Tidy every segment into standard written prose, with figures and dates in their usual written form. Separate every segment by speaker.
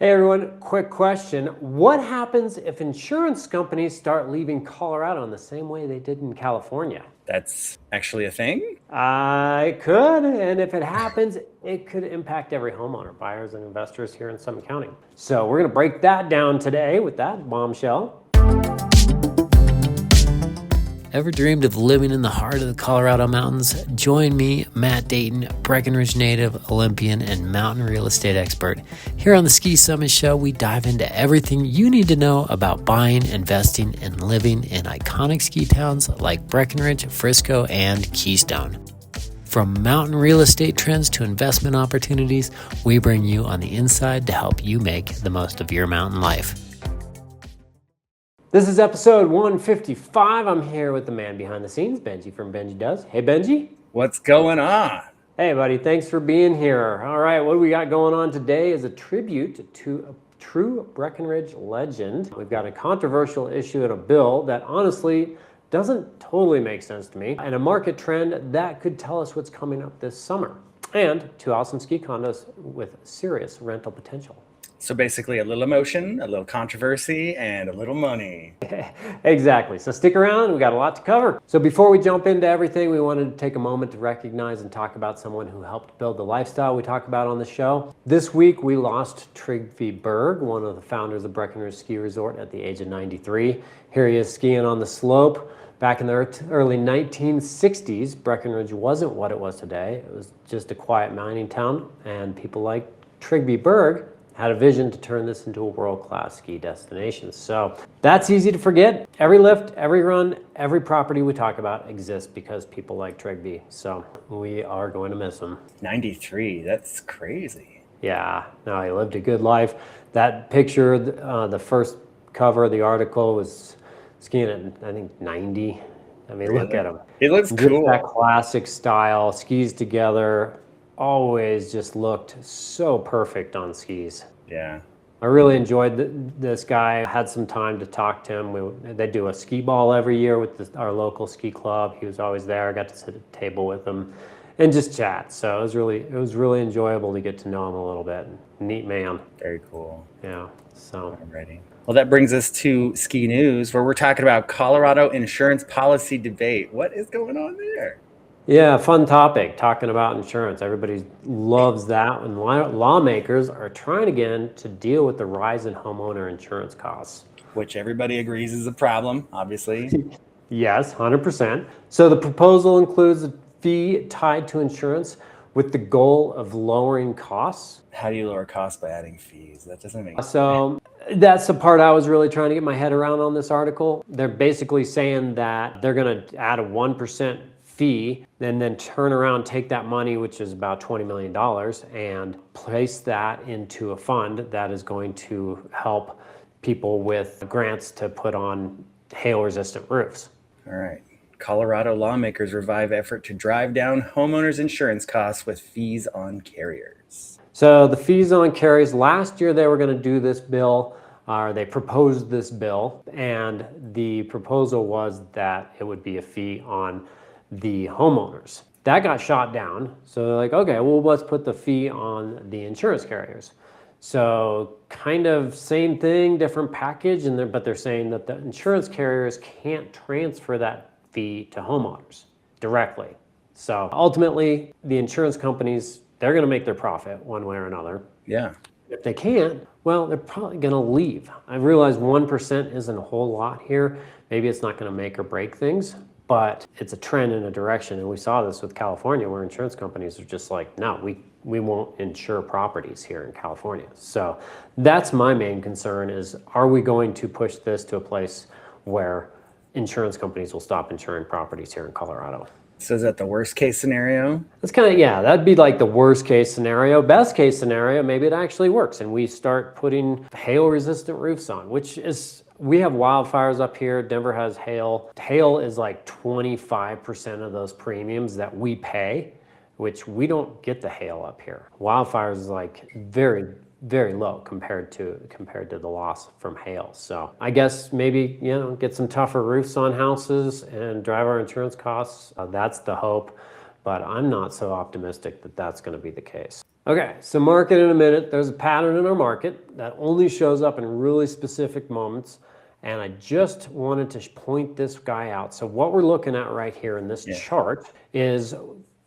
Speaker 1: Hey everyone, quick question. What happens if insurance companies start leaving Colorado in the same way they did in California?
Speaker 2: That's actually a thing?
Speaker 1: It could, and if it happens, it could impact every homeowner, buyers, and investors here in Summit County. So we're going to break that down today with that bombshell.
Speaker 3: Ever dreamed of living in the heart of the Colorado mountains? Join me, Matt Dayton, Breckenridge native, Olympian, and mountain real estate expert. Here on the Ski Summit Show, we dive into everything you need to know about buying, investing, and living in iconic ski towns like Breckenridge, Frisco, and Keystone. From mountain real estate trends to investment opportunities, we bring you on the inside to help you make the most of your mountain life.
Speaker 1: This is episode 155. I'm here with the man behind the scenes, Benji from Benji Does. Hey, Benji.
Speaker 2: What's going on?
Speaker 1: Hey, buddy. Thanks for being here. All right, what we got going on today is a tribute to a true Breckenridge legend. We've got a controversial issue and a bill that honestly doesn't totally make sense to me, and a market trend that could tell us what's coming up this summer, and two awesome ski condos with serious rental potential.
Speaker 2: So basically a little emotion, a little controversy, and a little money.
Speaker 1: Exactly. So stick around. We got a lot to cover. So before we jump into everything, we wanted to take a moment to recognize and talk about someone who helped build the lifestyle we talk about on the show. This week, we lost Trygve Berg, one of the founders of Breckenridge Ski Resort, at the age of 93. Here he is skiing on the slope. Back in the early 1960s, Breckenridge wasn't what it was today. It was just a quiet mining town, and people like Trygve Berg had a vision to turn this into a world-class ski destination. So that's easy to forget. Every lift, every run, every property we talk about exists because people like Trygve. So we are going to miss him.
Speaker 2: 93, that's crazy.
Speaker 1: Yeah, no, he lived a good life. That picture, the first cover of the article was skiing at, I think, 90. I mean, look at him.
Speaker 2: It looks
Speaker 1: Just
Speaker 2: cool.
Speaker 1: that classic style, skis together, always just looked so perfect on skis.
Speaker 2: Yeah.
Speaker 1: I really enjoyed this guy. I had some time to talk to him. They do a ski ball every year with our local ski club. He was always there. I got to sit at the table with him and just chat. So it was really enjoyable to get to know him a little bit. Neat man.
Speaker 2: Very cool.
Speaker 1: Yeah. So
Speaker 2: I'm ready. Well, that brings us to ski news, where we're talking about Colorado insurance policy debate. What is going on there?
Speaker 1: yeah, fun topic, talking about insurance. Everybody loves that, and lawmakers are trying again to deal with the rise in homeowner insurance costs.
Speaker 2: Which everybody agrees is a problem, obviously.
Speaker 1: Yes, 100%. So the proposal includes a fee tied to insurance with the goal of lowering costs.
Speaker 2: How do you lower costs by adding fees? That doesn't make sense.
Speaker 1: So that's the part I was really trying to get my head around on this article. They're basically saying that they're going to add a 1% fee and then turn around, take that money, which is about $20 million, and place that into a fund that is going to help people with grants to put on hail-resistant roofs.
Speaker 2: All right. Colorado lawmakers revive effort to drive down homeowners' insurance costs with fees on carriers.
Speaker 1: So the fees on carriers, last year they were going to do this bill, or they proposed this bill, and the proposal was that it would be a fee on the homeowners. That got shot down. So they're like, okay, well, let's put the fee on the insurance carriers. So kind of same thing, different package, but they're saying that the insurance carriers can't transfer that fee to homeowners directly. So ultimately, the insurance companies, they're going to make their profit one way or another.
Speaker 2: Yeah.
Speaker 1: If they can't, well, they're probably going to leave. I realize 1% isn't a whole lot here. Maybe it's not going to make or break things, but it's a trend in a direction. And we saw this with California, where insurance companies are just like, no, we won't insure properties here in California. So that's my main concern is, are we going to push this to a place where insurance companies will stop insuring properties here in Colorado?
Speaker 2: So is that the worst case scenario?
Speaker 1: That's kind of, yeah, that'd be like the worst case scenario. Best case scenario, maybe it actually works and we start putting hail resistant roofs on, which is, we have wildfires up here. Denver has hail. Hail is like 25% of those premiums that we pay, which we don't get the hail up here. Wildfires is like very, very low compared to the loss from hail. So I guess maybe, get some tougher roofs on houses and drive our insurance costs. That's the hope, but I'm not so optimistic that that's going to be the case. Okay, so market in a minute. There's a pattern in our market that only shows up in really specific moments. And I just wanted to point this guy out. So what we're looking at right here in this chart is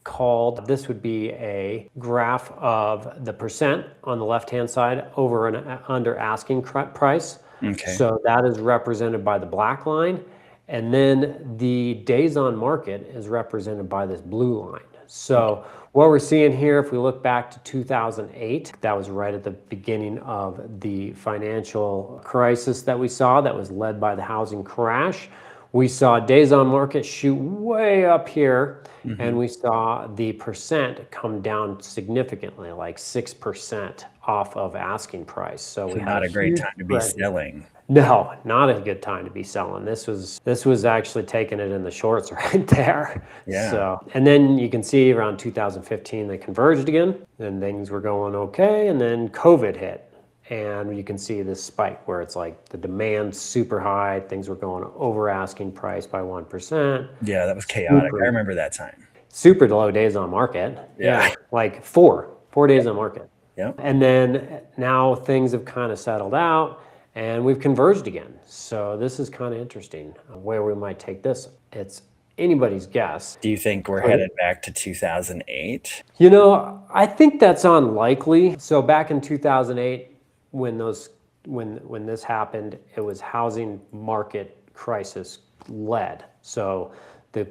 Speaker 1: called, this would be a graph of the percent on the left-hand side over and under asking price.
Speaker 2: Okay.
Speaker 1: So that is represented by the black line. And then the days on market is represented by this blue line. So what we're seeing here, if we look back to 2008, that was right at the beginning of the financial crisis that we saw that was led by the housing crash. We saw days on market shoot way up here, and we saw the percent come down significantly, like 6% off of asking price. So we
Speaker 2: not
Speaker 1: had
Speaker 2: a great time to be selling.
Speaker 1: No, not a good time to be selling. This was actually taking it in the shorts right there.
Speaker 2: Yeah.
Speaker 1: So, and then you can see around 2015 they converged again, and things were going okay, and then COVID hit. And you can see this spike where it's like the demand's super high, things were going over asking price by 1%.
Speaker 2: Yeah, that was chaotic. I remember that time.
Speaker 1: Super low days on market.
Speaker 2: Yeah.
Speaker 1: Like four days on market.
Speaker 2: Yeah.
Speaker 1: And then now things have kind of settled out and we've converged again. So this is kind of interesting where we might take this. It's anybody's guess.
Speaker 2: Do you think we're headed back to 2008?
Speaker 1: You know, I think that's unlikely. So back in 2008, when this happened, it was housing market crisis led. So the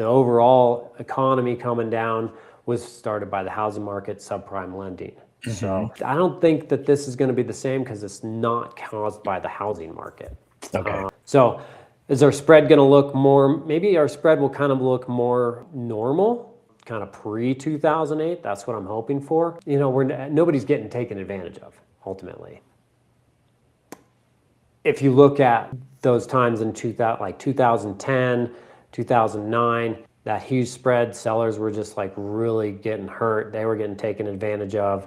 Speaker 1: overall economy coming down was started by the housing market, subprime lending. So I don't think that this is going to be the same because it's not caused by the housing market.
Speaker 2: Okay.
Speaker 1: So is our spread going to look more, maybe our spread will kind of look more normal, kind of pre-2008. That's what I'm hoping for. You know, nobody's getting taken advantage of, ultimately. If you look at those times in 2010, 2009, that huge spread, sellers were just like really getting hurt. They were getting taken advantage of,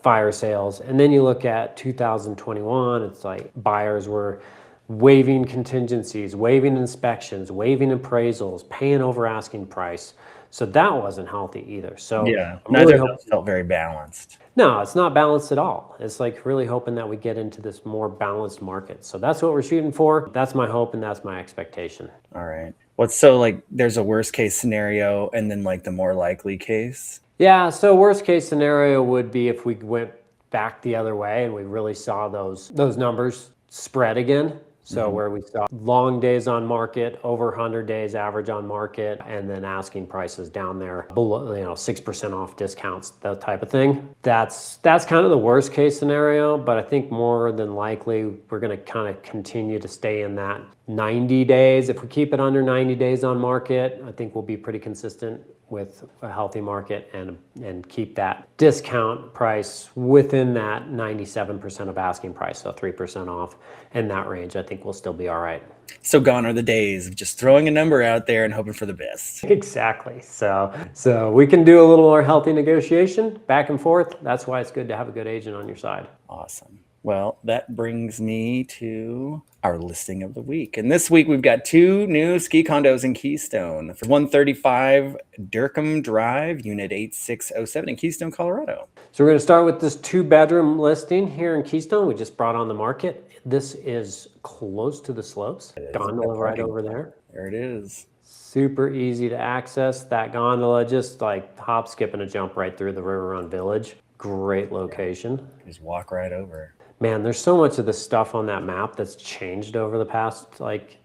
Speaker 1: fire sales. And then you look at 2021, it's like buyers were waiving contingencies, waiving inspections, waiving appraisals, paying over asking price. So that wasn't healthy either. So
Speaker 2: yeah,
Speaker 1: neither
Speaker 2: of those felt very balanced.
Speaker 1: No, it's not balanced at all. It's like really hoping that we get into this more balanced market. So that's what we're shooting for. That's my hope and that's my expectation.
Speaker 2: All right. What's so like there's a worst case scenario and then like the more likely case?
Speaker 1: Yeah, so worst case scenario would be if we went back the other way and we really saw those numbers spread again. So where we saw long days on market, over 100 days average on market, and then asking prices down there below, 6% off discounts, that type of thing. That's kind of the worst case scenario, but I think more than likely we're going to kind of continue to stay in that 90 days. If we keep it under 90 days on market, I think we'll be pretty consistent with a healthy market and keep that discount price within that 97% of asking price, so 3% off in that range. I think we'll still be all right.
Speaker 2: So gone are the days of just throwing a number out there and hoping for the best.
Speaker 1: Exactly. So we can do a little more healthy negotiation back and forth. That's why it's good to have a good agent on your side.
Speaker 2: Awesome. Well, that brings me to our listing of the week. And this week we've got 2 new ski condos in Keystone. For 135 Durkham Drive, Unit 8607 in Keystone, Colorado.
Speaker 1: So we're going to start with this 2-bedroom listing here in Keystone. We just brought on the market. This is close to the slopes. Gondola right over there.
Speaker 2: There it is.
Speaker 1: Super easy to access. That gondola just like hop, skip, and a jump right through the River Run Village. Great location.
Speaker 2: Just walk right over.
Speaker 1: Man, there's so much of the stuff on that map that's changed over the past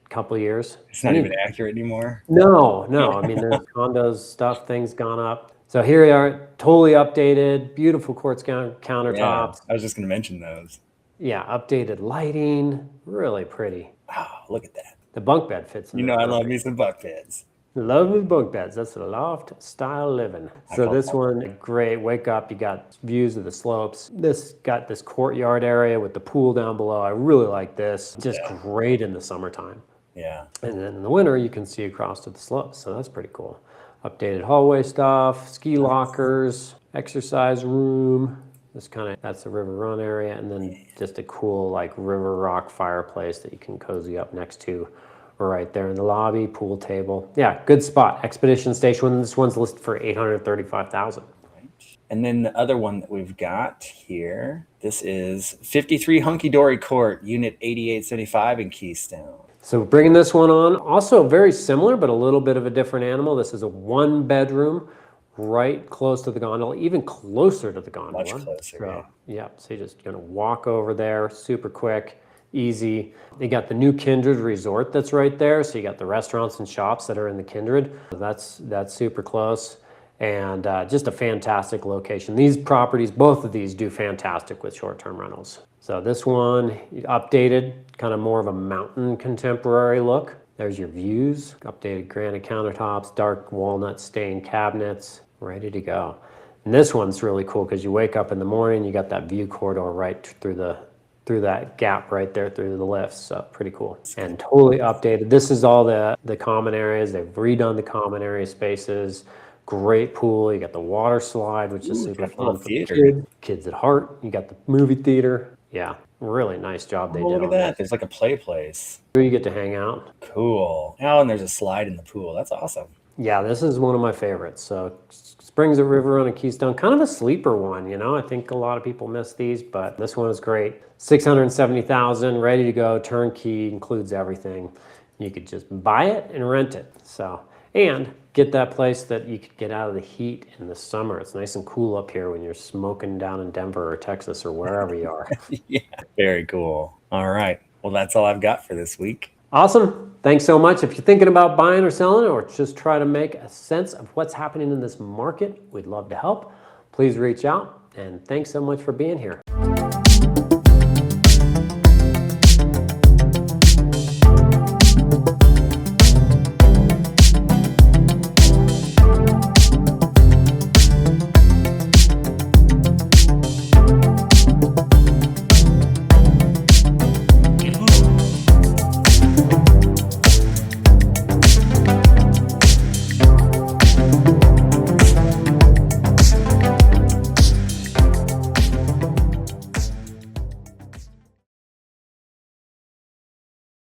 Speaker 1: couple of years.
Speaker 2: It's not even accurate anymore.
Speaker 1: No. I mean, there's condos stuff, things gone up. So here we are, totally updated, beautiful quartz countertops.
Speaker 2: Yeah, I was just going to mention those.
Speaker 1: Yeah, updated lighting, really pretty.
Speaker 2: Oh, look at that.
Speaker 1: The bunk bed fits in.
Speaker 2: I love me some bunk beds.
Speaker 1: Lovely bunk beds. That's a loft style living. So this one, great. Wake up, you got views of the slopes. This got this courtyard area with the pool down below. I really like this. Just great in the summertime.
Speaker 2: Yeah.
Speaker 1: And then in the winter, you can see across to the slopes. So that's pretty cool. Updated hallway stuff, ski lockers, exercise room. That's the River Run area. And then just a cool river rock fireplace that you can cozy up next to. Right there in the lobby, pool table. Yeah, good spot. Expedition Station. This one's listed for $835,000.
Speaker 2: And then the other one that we've got here, this is 53 Hunky Dory Court, Unit 8875 in Keystone.
Speaker 1: So bringing this one on, also very similar, but a little bit of a different animal. This is a 1-bedroom, right close to the gondola, even closer to the gondola.
Speaker 2: Much closer,
Speaker 1: so, yeah. So you're just gonna walk over there, super quick, easy. You got the new Kindred Resort that's right there. So you got the restaurants and shops that are in the Kindred. That's super close. And just a fantastic location. These properties, both of these do fantastic with short-term rentals. So this one, updated, kind of more of a mountain contemporary look. There's your views, updated granite countertops, dark walnut stained cabinets, ready to go. And this one's really cool because you wake up in the morning, you got that view corridor right through that gap right there through the lifts. So pretty cool and totally updated. This is all the common areas. They've redone the common area spaces. Great pool. You got the water slide, which is super fun for kids at heart. You got the movie theater. Yeah, really nice job they did.
Speaker 2: Look at
Speaker 1: on
Speaker 2: that. There's like a play place.
Speaker 1: You get to hang out.
Speaker 2: Cool. Oh, and there's a slide in the pool. That's awesome.
Speaker 1: Yeah, this is one of my favorites. So Springs at River Run and Keystone, kind of a sleeper one, you know. I think a lot of people miss these, but this one is great. $670,000, ready to go, turnkey, includes everything. You could just buy it and rent it. So, and get that place that you could get out of the heat in the summer. It's nice and cool up here when you're smoking down in Denver or Texas or wherever you are.
Speaker 2: Yeah, very cool. All right. Well, that's all I've got for this week.
Speaker 1: Awesome. Thanks so much. If you're thinking about buying or selling or just try to make a sense of what's happening in this market, we'd love to help. Please reach out. And thanks so much for being here.